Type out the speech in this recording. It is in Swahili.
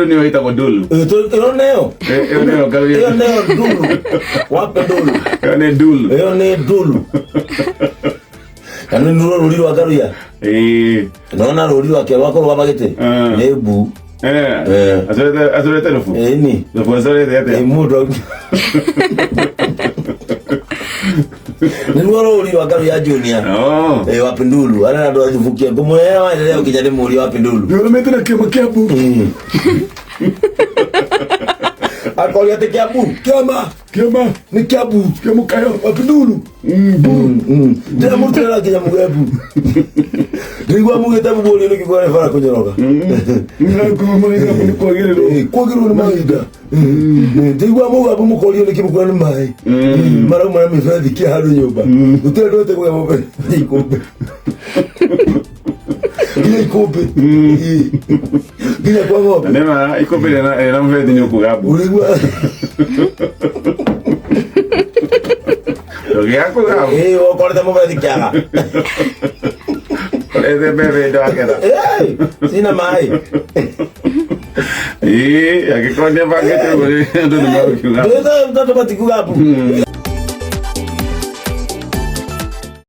Ero ni waita kwa dulu. Ero neo. Ero neo kalu. Ero neo dulu. Wape dulu. Ero ne dulu. Ero ne dulu. Kanu nuro ruri wa karu ya. Naona ruri wa kelwa ko bagete. Nebu. Azorete nofu. Ni. Nofu azorete yate. Mudo. Nilikuwa uli wakaru ya junior. Wapi ndulu. Ana ndo ajivukia. Kumwelewa leo kijana muri wapi ndulu. Ndio umetena kema kiabu. Akoli ate kiabu. Kema. Ni kiabu. Kema kayo wapi ndulu. Tena mtu la kijana mugebu. Nilikuwa mugeta bubole no kikwa fara kunyoroka. Nako mwana ni kwa gero. Kwa gero ni maida. Ndigwa mugabu mukoli no kibukwa ni mai. Mara mara mfadi kia hado nyoba. Utendo te kwa mobe. Ikombe. Ikombe. Bila kwa mobe. Nema ikombe na mfadi nyoku gabu. Uligwa. Lo que hago gabu. O corta mobe dikiaga. Ese bebé no queda. Sina mai. Aquí con el paquete, no me lo Ndio ndio tupati kugabu.